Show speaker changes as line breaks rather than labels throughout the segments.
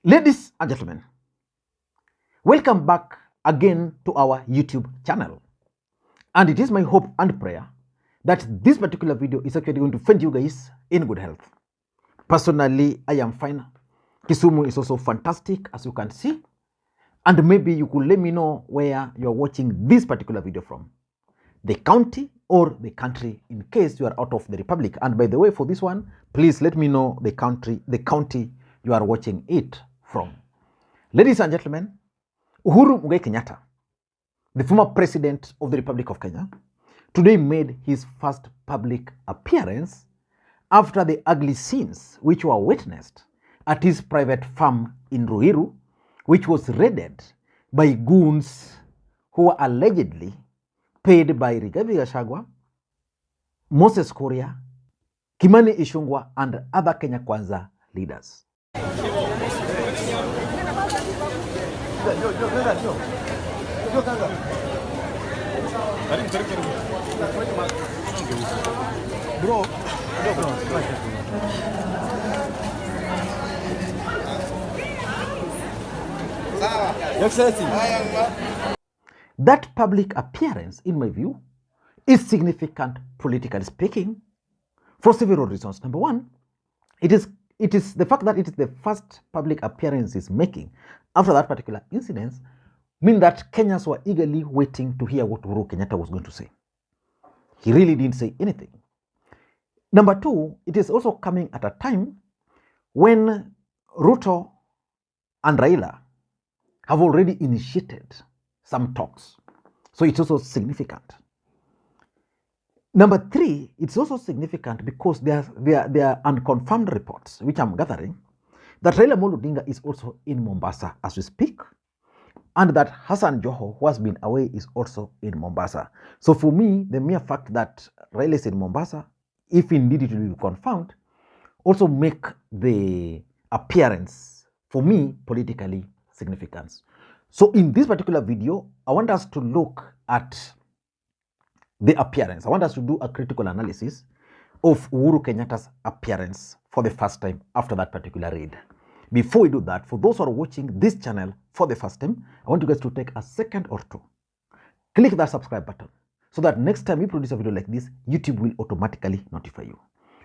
Ladies and gentlemen, welcome back again to our YouTube channel. And it is my hope and prayer that this particular video is actually going to find you guys in good health. Personally, I am fine. Kisumu is also fantastic, as you can see. And maybe you could let me know where you are watching this particular video from. The county or the country, in case you are out of the republic. And by the way, for this one, please let me know the county you are watching it from. Ladies and gentlemen, Uhuru Kenyatta, the former president of the Republic of Kenya, today made his first public appearance after the ugly scenes which were witnessed at his private farm in Ruiru, which was raided by goons who were allegedly paid by Rigathi Gachagua, Moses Kuria, Kimani Ichung'wah, and other Kenya Kwanza leaders. That public appearance, in my view, is significant politically speaking for several reasons. Number one, it is the fact that it is the first public appearance he's making after that particular incident mean that Kenyans were eagerly waiting to hear what Uhuru Kenyatta was going to say. He really didn't say anything. Number two, it is also coming at a time when Ruto and Raila have already initiated some talks. So it's also significant. Number three, it's also significant because there are unconfirmed reports, which I'm gathering, that Raila Odinga is also in Mombasa as we speak, and that Hassan Joho, who has been away, is also in Mombasa. So for me, the mere fact that Raila is in Mombasa, if indeed it will be confirmed, also make the appearance, for me, politically significant. So in this particular video, I want us to look at the appearance. I want us to do a critical analysis of Uhuru Kenyatta's appearance for the first time after that particular raid. Before we do that, for those who are watching this channel for the first time, I want you guys to take a second or two. Click that subscribe button so that next time we produce a video like this, YouTube will automatically notify you.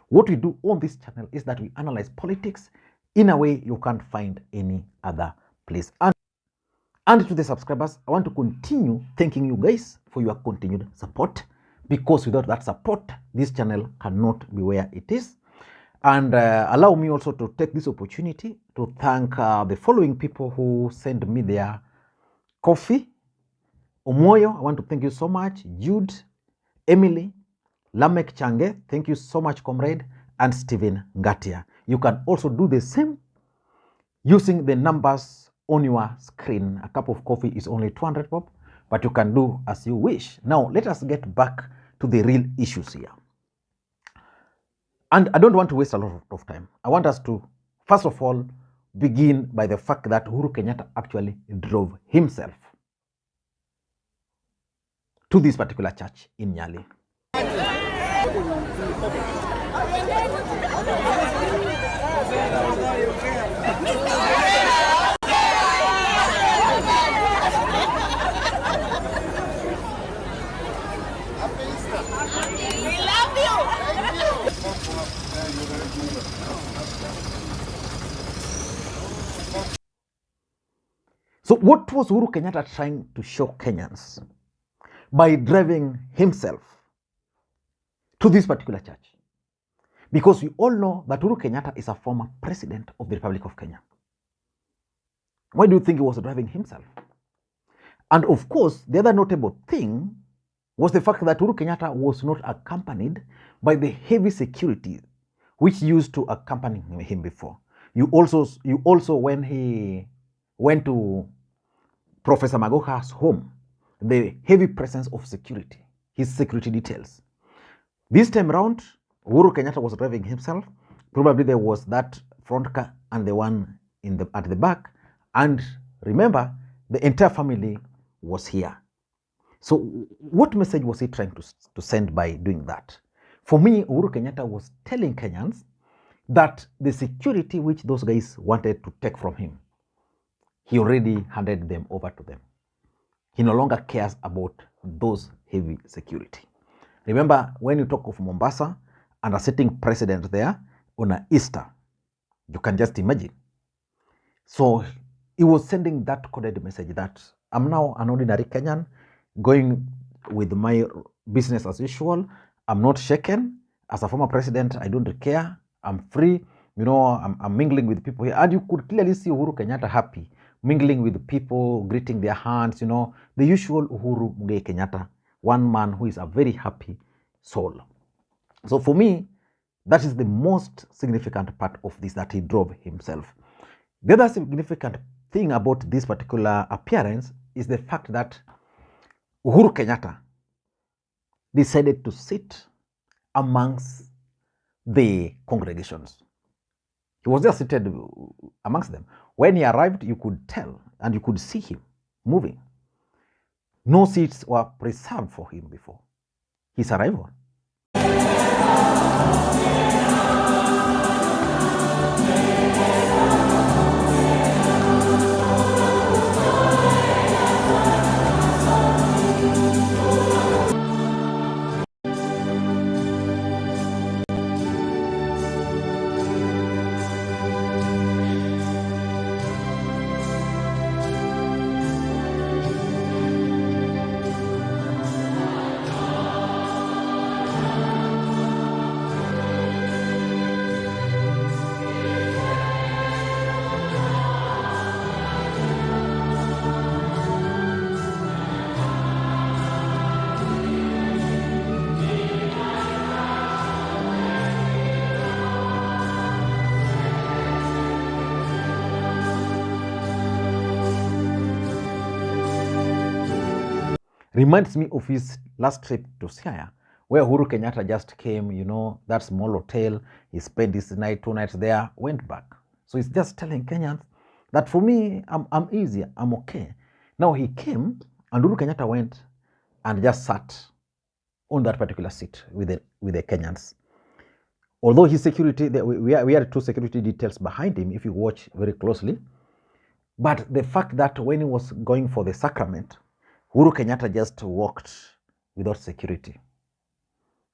What we do on this channel is that we analyze politics in a way you can't find any other place. And to the subscribers, I want to continue thanking you guys for your continued support, because without that support, this channel cannot be where it is. And allow me also to take this opportunity to thank the following people who send me their coffee. Omoyo, I want to thank you so much. Jude, Emily, Lamek Change, thank you so much, comrade, and Stephen Ngatia. You can also do the same using the numbers on your screen. A cup of coffee is only 200 bob, but you can do as you wish. Now, let us get back to the real issues here. And I don't want to waste a lot of time. I want us to, first of all, begin by the fact that Uhuru Kenyatta actually drove himself to this particular church in Nyali. So what was Uhuru Kenyatta trying to show Kenyans by driving himself to this particular church? Because we all know that Uhuru Kenyatta is a former president of the Republic of Kenya. Why do you think he was driving himself? And of course, the other notable thing was the fact that Uhuru Kenyatta was not accompanied by the heavy security which used to accompany him before. You also when he went to Professor Magoha's home, the heavy presence of security, his security details. This time around, Uhuru Kenyatta was driving himself. Probably there was that front car and the one at the back. And remember, the entire family was here. So what message was he trying to send by doing that? For me, Uhuru Kenyatta was telling Kenyans that the security which those guys wanted to take from him he already handed them over to them. He no longer cares about those heavy security. Remember, when you talk of Mombasa and a sitting president there on an Easter, you can just imagine. So he was sending that coded message that I'm now an ordinary Kenyan going with my business as usual. I'm not shaken. As a former president, I don't care. I'm free. I'm mingling with people here. And you could clearly see Uhuru Kenyatta happy, mingling with people, greeting their hands, the usual Uhuru Kenyatta, one man who is a very happy soul. So for me, that is the most significant part of this, that he drove himself. The other significant thing about this particular appearance is the fact that Uhuru Kenyatta decided to sit amongst the congregations. He was just seated amongst them. When he arrived, you could tell and you could see him moving. No seats were preserved for him before his arrival. Reminds me of his last trip to Siaya, where Uhuru Kenyatta just came, that small hotel, he spent his night, 2 nights there, went back. So he's just telling Kenyans that for me, I'm easy, I'm okay. Now he came, and Uhuru Kenyatta went and just sat on that particular seat with the Kenyans. Although his security, we had 2 security details behind him, if you watch very closely. But the fact that when he was going for the sacrament, Uhuru Kenyatta just walked without security,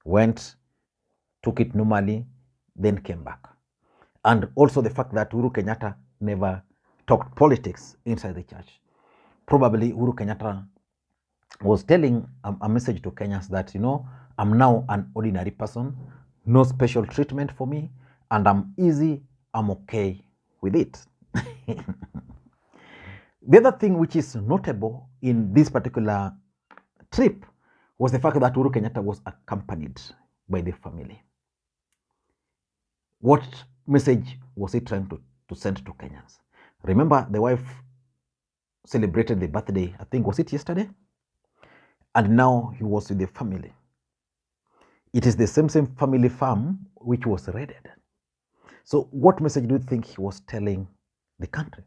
went, took it normally, then came back. And also the fact that Uhuru Kenyatta never talked politics inside the church. Probably Uhuru Kenyatta was telling a message to Kenyans that, I'm now an ordinary person, no special treatment for me, and I'm easy, I'm okay with it. The other thing which is notable in this particular trip was the fact that Uhuru Kenyatta was accompanied by the family. What message was he trying to send to Kenyans? Remember, the wife celebrated the birthday, I think, was it yesterday? And now he was with the family. It is the same family farm which was raided. So what message do you think he was telling the country?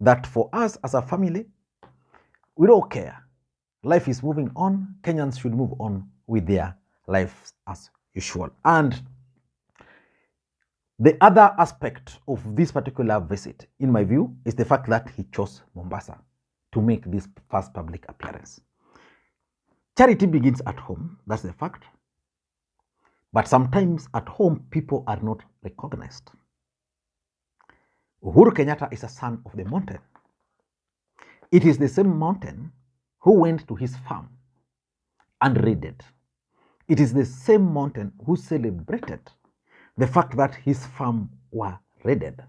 That for us as a family, we don't care. Life is moving on. Kenyans should move on with their lives as usual. And the other aspect of this particular visit, in my view, is the fact that he chose Mombasa to make this first public appearance. Charity begins at home, that's the fact. But sometimes at home, people are not recognized. Uhuru Kenyatta is a son of the mountain. It is the same mountain who went to his farm and raided. It is the same mountain who celebrated the fact that his farm were raided.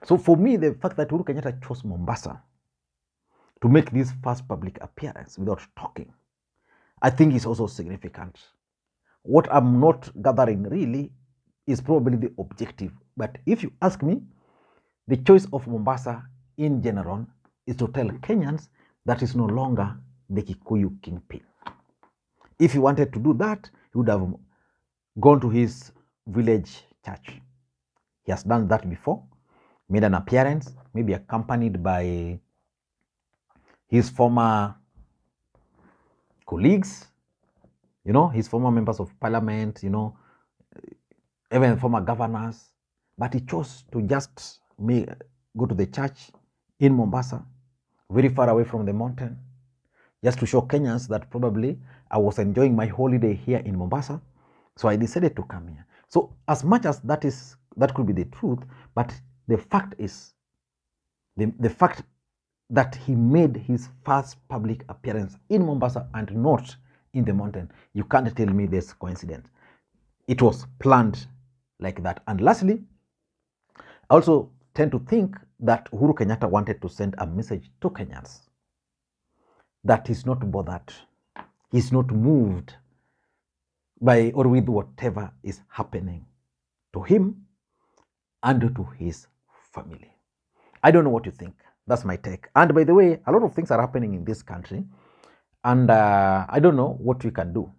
So for me, the fact that Uhuru Kenyatta chose Mombasa to make this first public appearance without talking, I think is also significant. What I'm not gathering really is probably the objective. But if you ask me, the choice of Mombasa in general is to tell Kenyans that is no longer the Kikuyu kingpin. If he wanted to do that, he would have gone to his village church. He has done that before, made an appearance, maybe accompanied by his former colleagues, his former members of parliament, even former governors. But he chose to just go to the church in Mombasa, very far away from the mountain, just to show Kenyans that probably I was enjoying my holiday here in Mombasa. So I decided to come here. So as much as that could be the truth, but the fact is, the fact that he made his first public appearance in Mombasa and not in the mountain, you can't tell me there's coincidence. It was planned like that. And lastly, I also tend to think that Uhuru Kenyatta wanted to send a message to Kenyans that he's not bothered, he's not moved by or with whatever is happening to him and to his family. I don't know what you think. That's my take. And by the way, a lot of things are happening in this country, and I don't know what we can do.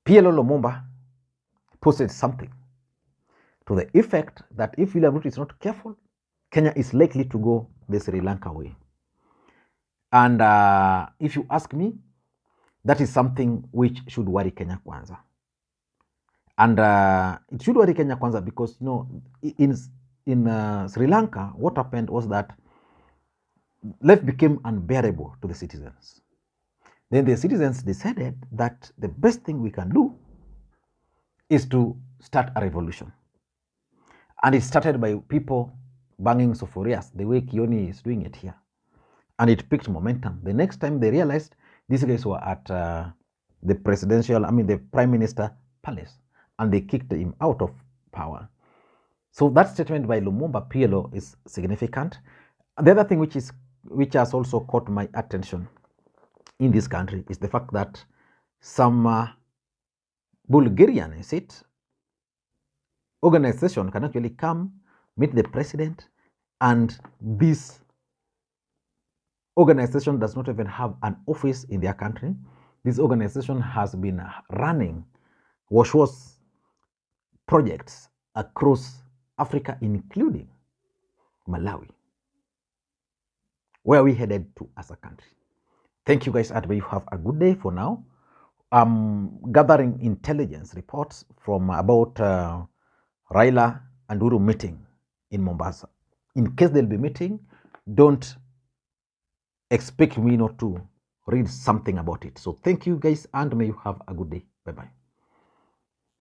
PLO Lumumba posted something to the effect that if William Ruto is not careful, Kenya is likely to go the Sri Lanka way. And if you ask me, that is something which should worry Kenya Kwanza. And it should worry Kenya Kwanza because, you know, in Sri Lanka, what happened was that life became unbearable to the citizens. Then the citizens decided that the best thing we can do is to start a revolution. And it started by people banging soforias, the way Kioni is doing it here. And it picked momentum. The next time they realized, these guys were at the Prime Minister Palace, and they kicked him out of power. So that statement by Lumumba PLO is significant. The other thing which has also caught my attention in this country is the fact that some Bulgarian, organization can actually come, meet the president, and this organization does not even have an office in their country. This organization has been running wash projects across Africa, including Malawi. Where are we headed to as a country? Thank you guys, and may you have a good day for now. I'm gathering intelligence reports from about Raila and Uhuru meeting in Mombasa. In case they'll be meeting, don't expect me not to read something about it. So thank you guys, and may you have a good day. Bye-bye.